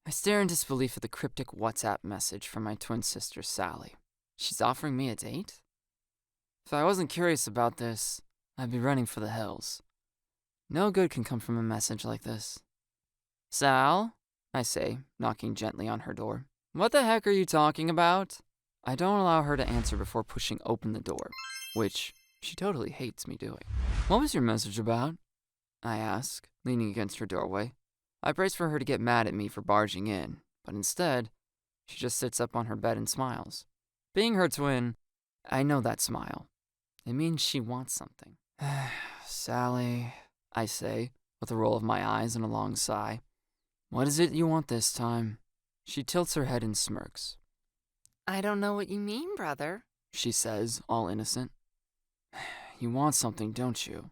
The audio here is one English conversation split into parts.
I stare in disbelief at the cryptic WhatsApp message from my twin sister, Sally. She's offering me a date? If I wasn't curious about this, I'd be running for the hills. No good can come from a message like this. Sal, I say, knocking gently on her door. What the heck are you talking about? I don't allow her to answer before pushing open the door, which she totally hates me doing. What was your message about? I ask, leaning against her doorway. I brace for her to get mad at me for barging in, but instead, she just sits up on her bed and smiles. Being her twin, I know that smile. It means she wants something. Sally, I say, with a roll of my eyes and a long sigh. What is it you want this time? She tilts her head and smirks. I don't know what you mean, brother, She says, all innocent. You want something, don't you?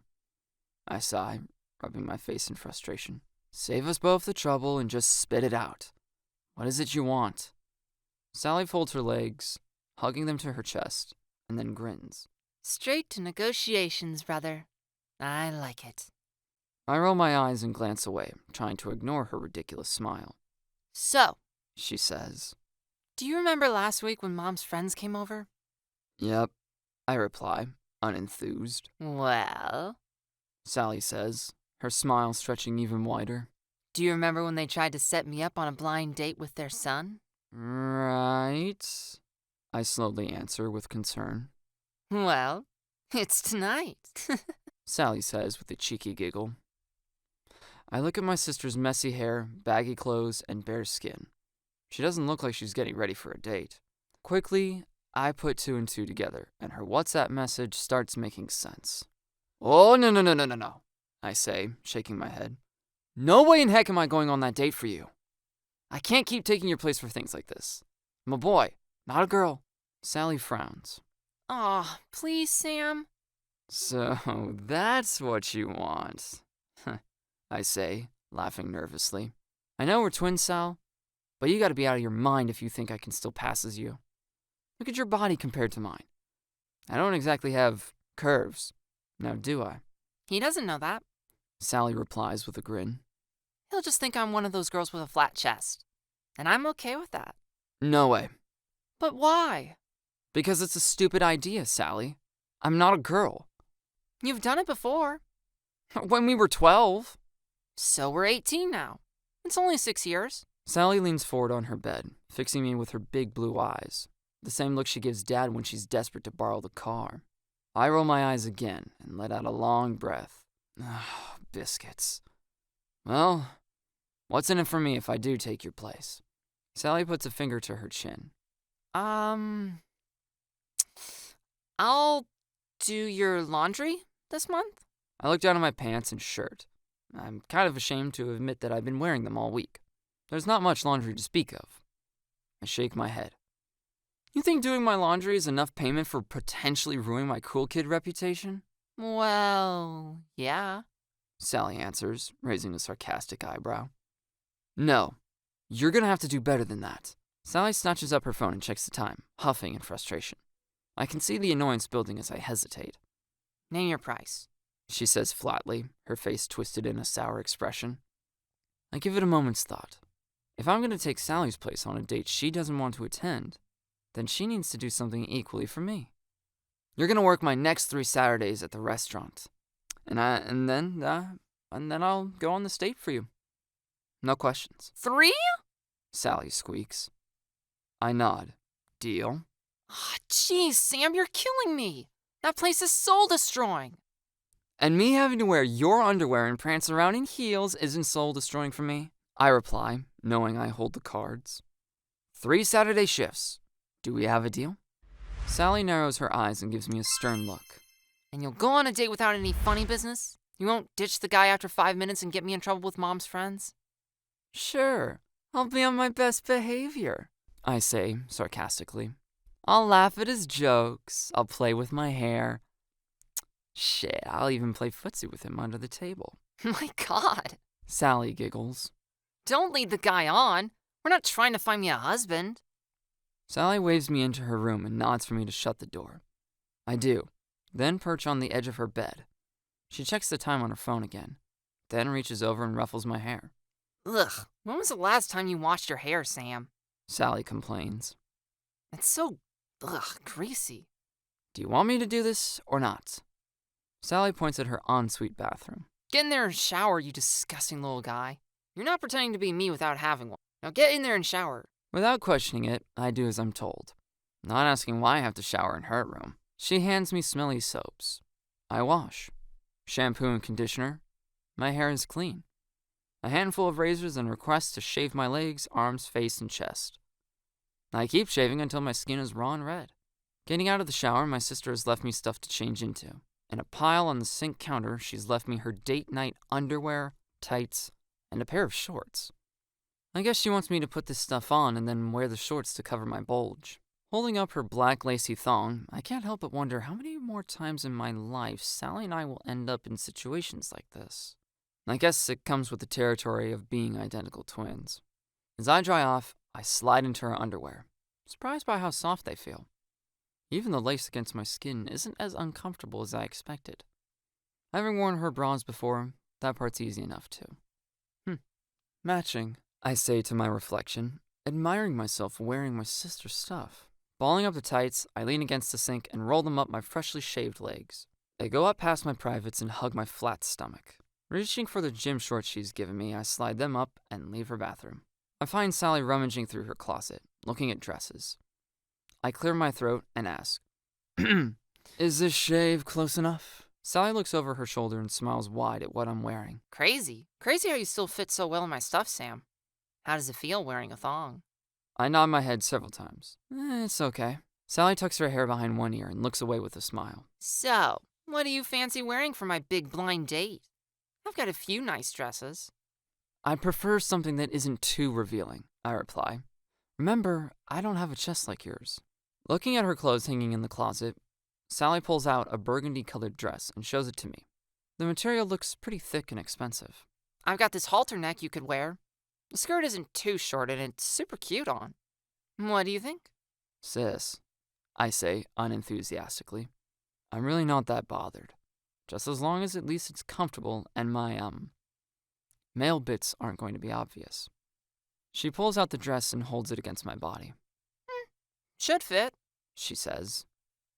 I sigh, rubbing my face in frustration. Save us both the trouble and just spit it out. What is it you want? Sally folds her legs, hugging them to her chest, and then grins. Straight to negotiations, brother. I like it. I roll my eyes and glance away, trying to ignore her ridiculous smile. So, She says. do you remember last week when Mom's friends came over? Yep, I reply, unenthused. Well, Sally says, her smile stretching even wider. do you remember when they tried to set me up on a blind date with their son? Right, I slowly answer with concern. Well, it's tonight. Sally says with a cheeky giggle. I look at my sister's messy hair, baggy clothes, and bare skin. She doesn't look like she's getting ready for a date. Quickly, I put two and two together, and her WhatsApp message starts making sense. Oh, no, I say, shaking my head. No way in heck am I going on that date for you. I can't keep taking your place for things like this. I'm a boy, not a girl. Sally frowns. Aw, please, Sam. So that's what you want, I say, laughing nervously. I know we're twins, Sal, but you gotta be out of your mind if you think I can still pass as you. Look at your body compared to mine. I don't exactly have curves, now do I? He doesn't know that. Sally replies with a grin. He'll just think I'm one of those girls with a flat chest. And I'm okay with that. No way. But why? Because it's a stupid idea, Sally. I'm not a girl. You've done it before. When we were 12. So we're 18 now. It's only 6 years. Sally leans forward on her bed, fixing me with her big blue eyes. The same look she gives Dad when she's desperate to borrow the car. I roll my eyes again and let out a long breath. Biscuits. Well, what's in it for me if I do take your place? Sally puts a finger to her chin. I'll do your laundry this month? I look down at my pants and shirt. I'm kind of ashamed to admit that I've been wearing them all week. There's not much laundry to speak of. I shake my head. You think doing my laundry is enough payment for potentially ruining my cool kid reputation? Well, yeah. Sally answers, raising a sarcastic eyebrow. No, you're gonna have to do better than that. Sally snatches up her phone and checks the time, huffing in frustration. I can see the annoyance building as I hesitate. Name your price. She says flatly, her face twisted in a sour expression. I give it a moment's thought. If I'm gonna take Sally's place on a date she doesn't want to attend, then she needs to do something equally for me. You're gonna work my next 3 Saturdays at the restaurant. And then I'll go on this date for you. No questions. 3? Sally squeaks. I nod. Deal? Ah, jeez, Sam, you're killing me. That place is soul-destroying. And me having to wear your underwear and prance around in heels isn't soul-destroying for me? I reply, knowing I hold the cards. 3 Saturday shifts. Do we have a deal? Sally narrows her eyes and gives me a stern look. And you'll go on a date without any funny business? You won't ditch the guy after 5 minutes and get me in trouble with Mom's friends? Sure, I'll be on my best behavior, I say sarcastically. I'll laugh at his jokes. I'll play with my hair. Shit, I'll even play footsie with him under the table. My God. Sally giggles. Don't lead the guy on. We're not trying to find me a husband. Sally waves me into her room and nods for me to shut the door. I do, then perch on the edge of her bed. She checks the time on her phone again, then reaches over and ruffles my hair. Ugh, when was the last time you washed your hair, Sam? Sally complains. It's so, greasy. Do you want me to do this or not? Sally points at her ensuite bathroom. Get in there and shower, you disgusting little guy. You're not pretending to be me without having one. Now get in there and shower. Without questioning it, I do as I'm told, not asking why I have to shower in her room. She hands me smelly soaps. I wash. Shampoo and conditioner. My hair is clean. A handful of razors and requests to shave my legs, arms, face, and chest. I keep shaving until my skin is raw and red. Getting out of the shower, my sister has left me stuff to change into. In a pile on the sink counter, she's left me her date night underwear, tights, and a pair of shorts. I guess she wants me to put this stuff on and then wear the shorts to cover my bulge. Holding up her black lacy thong, I can't help but wonder how many more times in my life Sally and I will end up in situations like this. I guess it comes with the territory of being identical twins. As I dry off, I slide into her underwear, surprised by how soft they feel. Even the lace against my skin isn't as uncomfortable as I expected. Having worn her bras before, that part's easy enough too. Matching, I say to my reflection, admiring myself wearing my sister's stuff. Balling up the tights, I lean against the sink and roll them up my freshly shaved legs. They go up past my privates and hug my flat stomach. Reaching for the gym shorts she's given me, I slide them up and leave her bathroom. I find Sally rummaging through her closet, looking at dresses. I clear my throat and ask, "Is this shave close enough?" Sally looks over her shoulder and smiles wide at what I'm wearing. Crazy. Crazy how you still fit so well in my stuff, Sam. How does it feel wearing a thong? I nod my head several times. It's okay. Sally tucks her hair behind one ear and looks away with a smile. So, what do you fancy wearing for my big blind date? I've got a few nice dresses. I prefer something that isn't too revealing, I reply. Remember, I don't have a chest like yours. Looking at her clothes hanging in the closet, Sally pulls out a burgundy-colored dress and shows it to me. The material looks pretty thick and expensive. I've got this halter neck you could wear. The skirt isn't too short and it's super cute on. What do you think? Sis, I say unenthusiastically, I'm really not that bothered. Just as long as at least it's comfortable and my, male bits aren't going to be obvious. She pulls out the dress and holds it against my body. Should fit, she says.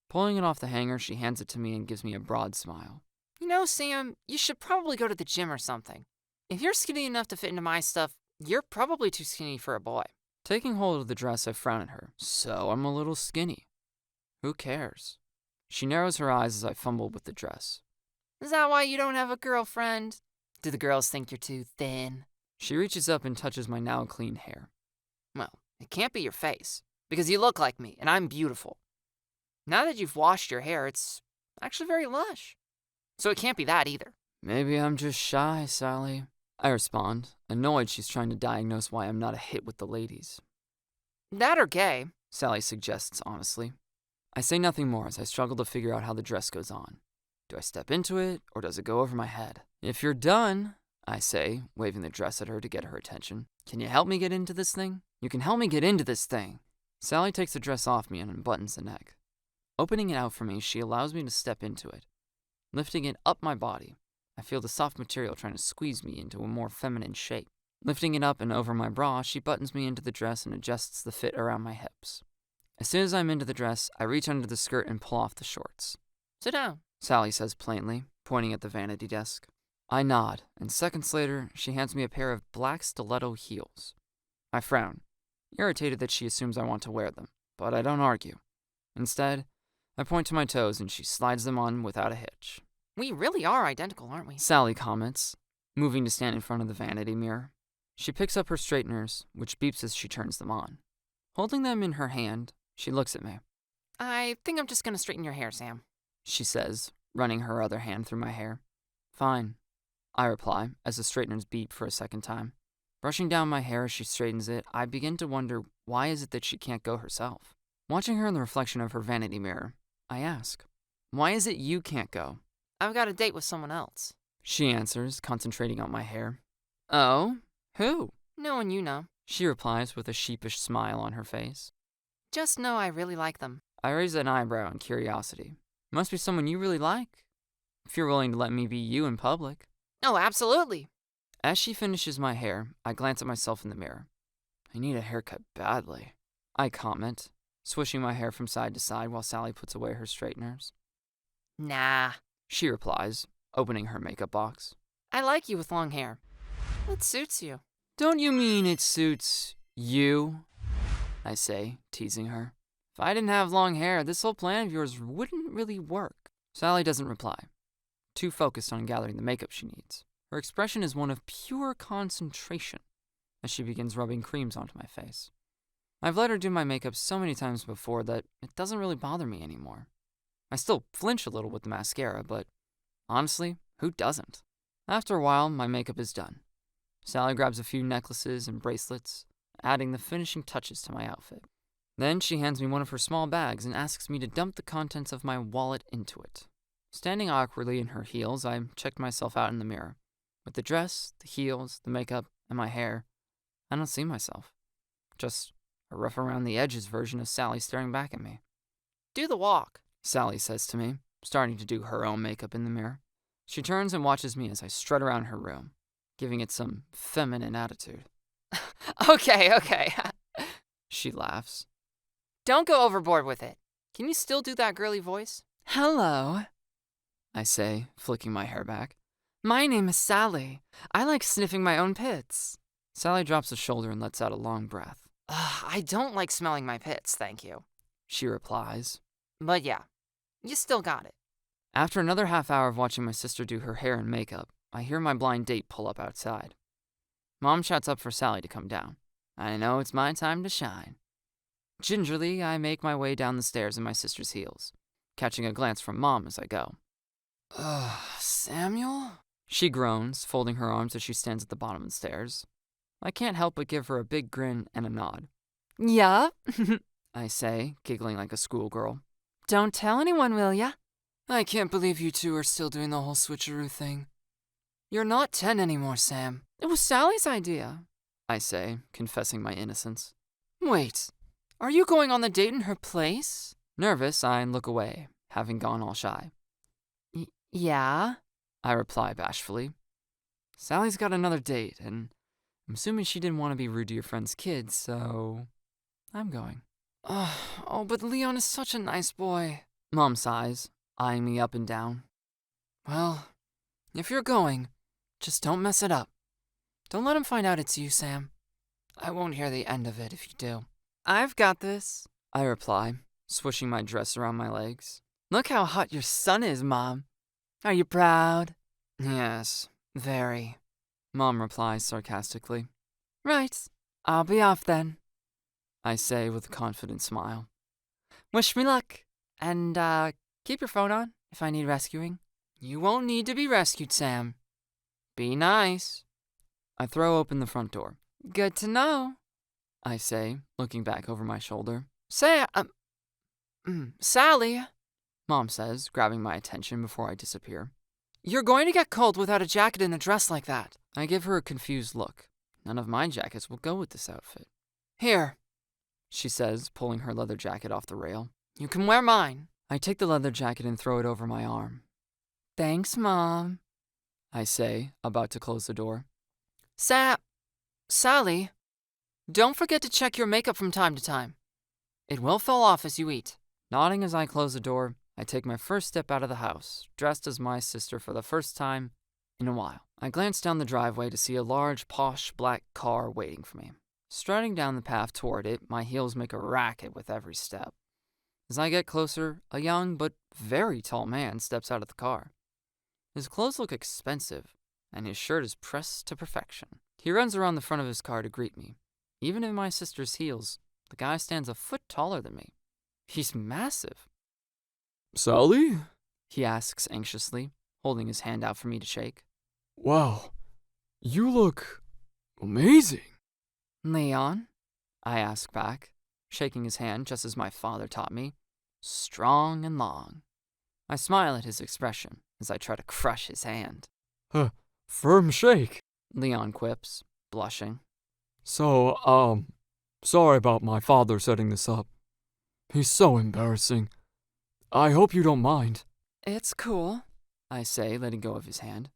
Pulling it off the hanger, she hands it to me and gives me a broad smile. You know, Sam, you should probably go to the gym or something. If you're skinny enough to fit into my stuff, you're probably too skinny for a boy. Taking hold of the dress, I frown at her. So I'm a little skinny. Who cares? She narrows her eyes as I fumble with the dress. Is that why you don't have a girlfriend? Do the girls think you're too thin? She reaches up and touches my now clean hair. Well, it can't be your face, because you look like me, and I'm beautiful. Now that you've washed your hair, it's actually very lush. So it can't be that either. Maybe I'm just shy, Sally. I respond, annoyed she's trying to diagnose why I'm not a hit with the ladies. That or gay, Sally suggests honestly. I say nothing more as I struggle to figure out how the dress goes on. Do I step into it, or does it go over my head? If you're done, I say, waving the dress at her to get her attention, can you help me get into this thing? You can help me get into this thing. Sally takes the dress off me and unbuttons the neck. Opening it out for me, she allows me to step into it. Lifting it up my body, I feel the soft material trying to squeeze me into a more feminine shape. Lifting it up and over my bra, she buttons me into the dress and adjusts the fit around my hips. As soon as I'm into the dress, I reach under the skirt and pull off the shorts. Sit down, Sally says plainly, pointing at the vanity desk. I nod, and seconds later, she hands me a pair of black stiletto heels. I frown, irritated that she assumes I want to wear them, but I don't argue. Instead, I point to my toes and she slides them on without a hitch. We really are identical, aren't we? Sally comments, moving to stand in front of the vanity mirror. She picks up her straighteners, which beeps as she turns them on. Holding them in her hand, she looks at me. I think I'm just gonna straighten your hair, Sam, she says, running her other hand through my hair. Fine, I reply, as the straighteners beep for a second time. Brushing down my hair as she straightens it, I begin to wonder why is it that she can't go herself. Watching her in the reflection of her vanity mirror, I ask, why is it you can't go? I've got a date with someone else. She answers, concentrating on my hair. Oh? Who? No one you know. She replies with a sheepish smile on her face. Just know I really like them. I raise an eyebrow in curiosity. Must be someone you really like. If you're willing to let me be you in public. Oh, absolutely. As she finishes my hair, I glance at myself in the mirror. I need a haircut badly, I comment, swishing my hair from side to side while Sally puts away her straighteners. Nah, She replies, opening her makeup box. I like you with long hair. It suits you. Don't you mean it suits you? I say, teasing her. If I didn't have long hair, this whole plan of yours wouldn't really work. Sally doesn't reply, too focused on gathering the makeup she needs. Her expression is one of pure concentration as she begins rubbing creams onto my face. I've let her do my makeup so many times before that it doesn't really bother me anymore. I still flinch a little with the mascara, but honestly, who doesn't? After a while, my makeup is done. Sally grabs a few necklaces and bracelets, adding the finishing touches to my outfit. Then she hands me one of her small bags and asks me to dump the contents of my wallet into it. Standing awkwardly in her heels, I checked myself out in the mirror. With the dress, the heels, the makeup, and my hair, I don't see myself. Just a rough around the edges version of Sally staring back at me. Do the walk. Sally says to me, starting to do her own makeup in the mirror. She turns and watches me as I strut around her room, giving it some feminine attitude. Okay. She laughs. Don't go overboard with it. Can you still do that girly voice? Hello, I say, flicking my hair back. My name is Sally. I like sniffing my own pits. Sally drops a shoulder and lets out a long breath. I don't like smelling my pits, thank you. She replies. But yeah, you still got it. After another half hour of watching my sister do her hair and makeup, I hear my blind date pull up outside. Mom shouts up for Sally to come down. I know it's my time to shine. Gingerly, I make my way down the stairs in my sister's heels, catching a glance from Mom as I go. Samuel? She groans, folding her arms as she stands at the bottom of the stairs. I can't help but give her a big grin and a nod. Yeah, I say, giggling like a schoolgirl. Don't tell anyone, will ya? I can't believe you two are still doing the whole switcheroo thing. You're not 10 anymore, Sam. It was Sally's idea, I say, confessing my innocence. Wait, are you going on the date in her place? Nervous, I look away, having gone all shy. Yeah, I reply bashfully. Sally's got another date, and I'm assuming she didn't want to be rude to your friend's kids, so I'm going. Oh, but Leon is such a nice boy. Mom sighs, eyeing me up and down. Well, if you're going, just don't mess it up. Don't let him find out it's you, Sam. I won't hear the end of it if you do. I've got this, I reply, swishing my dress around my legs. Look how hot your son is, Mom. Are you proud? Yes, very, Mom replies sarcastically. Right, I'll be off then, I say with a confident smile. Wish me luck, and keep your phone on if I need rescuing. You won't need to be rescued, Sam. Be nice. I throw open the front door. Good to know, I say, looking back over my shoulder. Sally, Mom says, grabbing my attention before I disappear. You're going to get cold without a jacket and a dress like that. I give her a confused look. None of my jackets will go with this outfit. Here, she says, pulling her leather jacket off the rail. You can wear mine. I take the leather jacket and throw it over my arm. Thanks, Mom, I say, about to close the door. Sally, don't forget to check your makeup from time to time. It will fall off as you eat. Nodding as I close the door, I take my first step out of the house, dressed as my sister for the first time in a while. I glance down the driveway to see a large, posh, black car waiting for me. Striding down the path toward it, my heels make a racket with every step. As I get closer, a young but very tall man steps out of the car. His clothes look expensive, and his shirt is pressed to perfection. He runs around the front of his car to greet me. Even in my sister's heels, the guy stands a foot taller than me. He's massive. Sally? He asks anxiously, holding his hand out for me to shake. Wow, you look amazing. Leon? I ask back, shaking his hand just as my father taught me. Strong and long. I smile at his expression as I try to crush his hand. Firm shake. Leon quips, blushing. So, sorry about my father setting this up. He's so embarrassing. I hope you don't mind. It's cool, I say, letting go of his hand.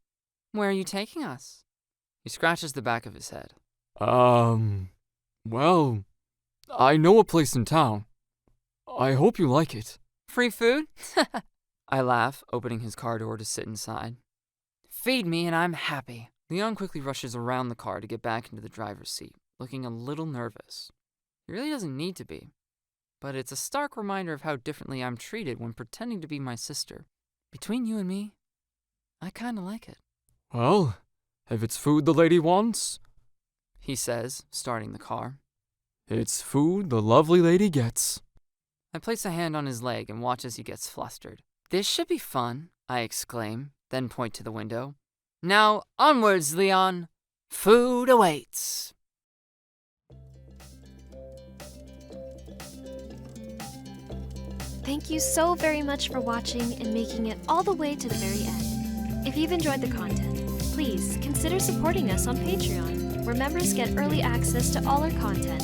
Where are you taking us? He scratches the back of his head. Well, I know a place in town. I hope you like it. Free food? I laugh, opening his car door to sit inside. Feed me and I'm happy. Leon quickly rushes around the car to get back into the driver's seat, looking a little nervous. He really doesn't need to be, but it's a stark reminder of how differently I'm treated when pretending to be my sister. Between you and me, I kinda like it. Well, if it's food the lady wants, He says, starting the car. it's food the lovely lady gets. I place a hand on his leg and watch as he gets flustered. This should be fun, I exclaim, then point to the window. Now, onwards, Leon. Food awaits. Thank you so very much for watching and making it all the way to the very end. If you've enjoyed the content, please consider supporting us on Patreon, where members get early access to all our content.